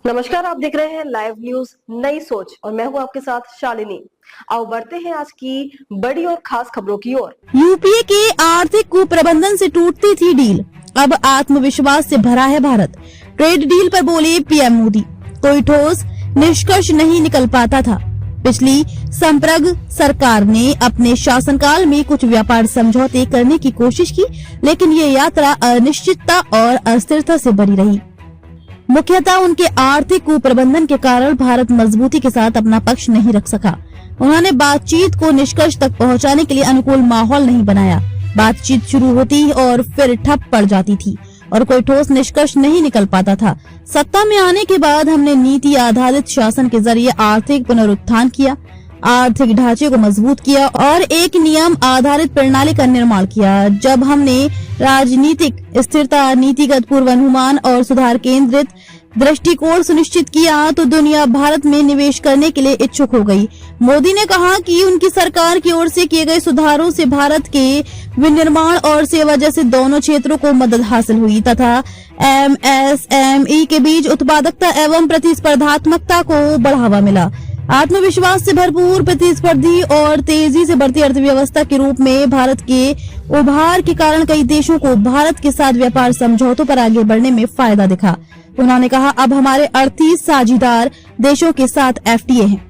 नमस्कार, आप देख रहे हैं लाइव न्यूज नई सोच और मैं हूं आपके साथ शालिनी। आओ बढ़ते हैं आज की बड़ी और खास खबरों की ओर। यूपीए के आर्थिक कुप्रबंधन से टूटती थी डील, अब आत्मविश्वास से भरा है भारत। ट्रेड डील पर बोले पीएम मोदी, कोई ठोस निष्कर्ष नहीं निकल पाता था। पिछली संप्रग सरकार ने अपने शासनकाल में कुछ व्यापार समझौते करने की कोशिश की, लेकिन ये यात्रा अनिश्चितता और अस्थिरता से भरी रही। मुख्यतः उनके आर्थिक कुप्रबंधन के कारण भारत मजबूती के साथ अपना पक्ष नहीं रख सका। उन्होंने बातचीत को निष्कर्ष तक पहुंचाने के लिए अनुकूल माहौल नहीं बनाया। बातचीत शुरू होती और फिर ठप पड़ जाती थी और कोई ठोस निष्कर्ष नहीं निकल पाता था। सत्ता में आने के बाद हमने नीति आधारित शासन के जरिए आर्थिक पुनरुत्थान किया, आर्थिक ढांचे को मजबूत किया और एक नियम आधारित प्रणाली का निर्माण किया। जब हमने राजनीतिक स्थिरता, नीतिगत पूर्वानुमान और सुधार केंद्रित दृष्टिकोण सुनिश्चित किया तो दुनिया भारत में निवेश करने के लिए इच्छुक हो गई। मोदी ने कहा कि उनकी सरकार की ओर से किए गए सुधारों से भारत के विनिर्माण और सेवा जैसे दोनों क्षेत्रों को मदद हासिल हुई तथा एमएसएमई के बीच उत्पादकता एवं प्रतिस्पर्धात्मकता को बढ़ावा मिला। आत्मविश्वास से भरपूर, प्रतिस्पर्धी और तेजी से बढ़ती अर्थव्यवस्था के रूप में भारत के उभार के कारण कई देशों को भारत के साथ व्यापार समझौतों पर आगे बढ़ने में फायदा दिखा। उन्होंने कहा, अब हमारे 38 साझेदार देशों के साथ एफटीए है,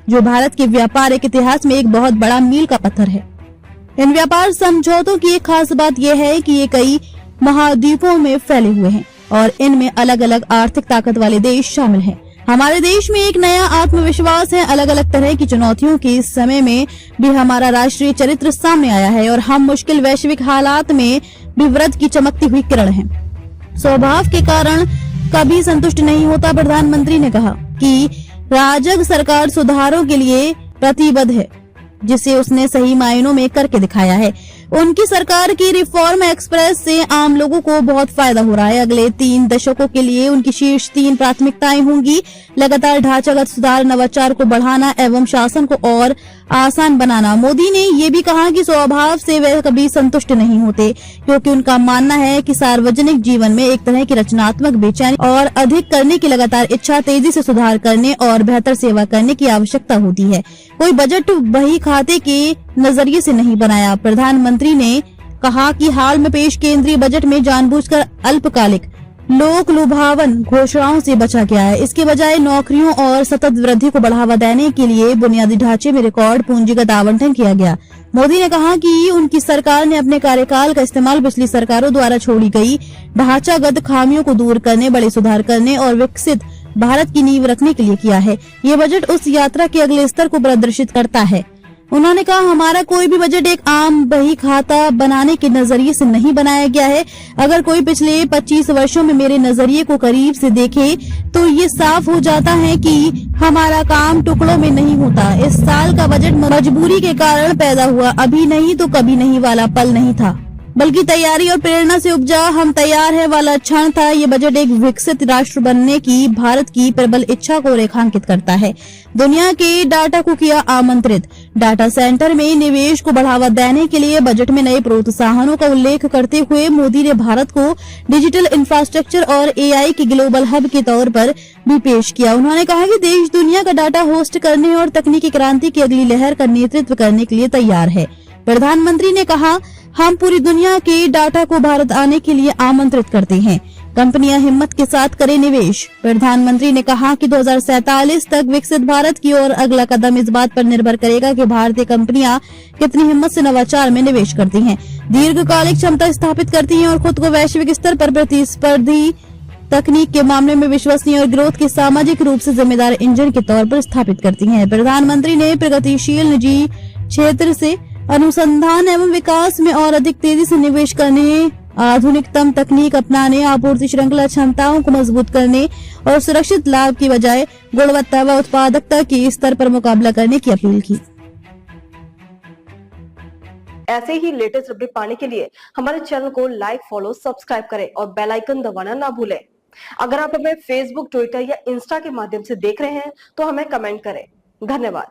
जो भारत के व्यापारिक इतिहास में एक बहुत बड़ा मील का पत्थर है। इन व्यापार समझौतों की एक खास बात यह है कि ये कई महाद्वीपों में फैले हुए हैं और इनमें अलग अलग आर्थिक ताकत वाले देश शामिल हैं। हमारे देश में एक नया आत्मविश्वास है। अलग अलग तरह की चुनौतियों के इस समय में भी हमारा राष्ट्रीय चरित्र सामने आया है और हम मुश्किल वैश्विक हालात में भी व्रत की चमकती हुई किरण हैं। स्वभाव के कारण कभी संतुष्ट नहीं होता। प्रधानमंत्री ने कहा कि राजग सरकार सुधारों के लिए प्रतिबद्ध है, जिसे उसने सही मायनों में करके दिखाया है। उनकी सरकार की रिफॉर्म एक्सप्रेस से आम लोगों को बहुत फायदा हो रहा है। अगले 3 दशकों के लिए उनकी शीर्ष 3 प्राथमिकताएं होंगी: लगातार ढांचागत सुधार, नवाचार को बढ़ाना एवं शासन को और आसान बनाना। मोदी ने ये भी कहा कि स्वभाव से वे कभी संतुष्ट नहीं होते, क्योंकि उनका मानना है कि सार्वजनिक जीवन में एक तरह की रचनात्मक बेचैनी और अधिक करने की लगातार इच्छा, तेजी से सुधार करने और बेहतर सेवा करने की आवश्यकता होती है। कोई बजट बही खाते के नजरिए से नहीं बनाया। प्रधानमंत्री ने कहा कि हाल में पेश केंद्रीय बजट में जानबूझकर अल्पकालिक लोक लुभावन घोषणाओं से बचा गया है। इसके बजाय नौकरियों और सतत वृद्धि को बढ़ावा देने के लिए बुनियादी ढांचे में रिकॉर्ड पूंजीगत आवंटन किया गया। मोदी ने कहा कि उनकी सरकार ने अपने कार्यकाल का इस्तेमाल पिछली सरकारों द्वारा छोड़ी गई ढांचागत खामियों को दूर करने, बड़े सुधार करने और विकसित भारत की नींव रखने के लिए किया है। ये बजट उस यात्रा के अगले स्तर को प्रदर्शित करता है। उन्होंने कहा, हमारा कोई भी बजट एक आम बही खाता बनाने के नजरिए से नहीं बनाया गया है। अगर कोई पिछले 25 वर्षों में मेरे नजरिए को करीब से देखे तो ये साफ हो जाता है कि हमारा काम टुकड़ों में नहीं होता। इस साल का बजट मजबूरी के कारण पैदा हुआ, अभी नहीं तो कभी नहीं वाला पल नहीं था, बल्कि तैयारी और प्रेरणा से उपजा हम तैयार है वाला क्षण था। ये बजट एक विकसित राष्ट्र बनने की भारत की प्रबल इच्छा को रेखांकित करता है। दुनिया के डाटा को किया आमंत्रित। डाटा सेंटर में निवेश को बढ़ावा देने के लिए बजट में नए प्रोत्साहनों का उल्लेख करते हुए मोदी ने भारत को डिजिटल इंफ्रास्ट्रक्चर और एआई के ग्लोबल हब के तौर पर भी पेश किया। उन्होंने कहा कि देश दुनिया का डाटा होस्ट करने और तकनीकी क्रांति की अगली लहर का नेतृत्व करने के लिए तैयार है। प्रधानमंत्री ने कहा, हम पूरी दुनिया के डाटा को भारत आने के लिए आमंत्रित करते हैं। कंपनियां हिम्मत के साथ करें निवेश। प्रधानमंत्री ने कहा कि 2047 तक विकसित भारत की ओर अगला कदम इस बात पर निर्भर करेगा कि भारतीय कंपनियां कितनी हिम्मत से नवाचार में निवेश करती हैं, दीर्घकालिक क्षमता स्थापित करती हैं और खुद को वैश्विक स्तर पर प्रतिस्पर्धी तकनीक के मामले में विश्वसनीय और ग्रोथ के सामाजिक रूप से जिम्मेदार इंजन के तौर पर स्थापित करती हैं। प्रधानमंत्री ने प्रगतिशील निजी क्षेत्र से अनुसंधान एवं विकास में और अधिक तेजी से निवेश करने, आधुनिकतम तकनीक अपनाने, आपूर्ति श्रृंखला क्षमताओं को मजबूत करने और सुरक्षित लाभ की बजाय गुणवत्ता व उत्पादकता के स्तर पर मुकाबला करने की अपील की। ऐसे ही लेटेस्ट अपडेट पाने के लिए हमारे चैनल को लाइक, फॉलो, सब्सक्राइब करें और बेल आइकन दबाना ना भूलें। अगर आप हमें फेसबुक, ट्विटर या इंस्टा के माध्यम से देख रहे हैं तो हमें कमेंट करें। धन्यवाद।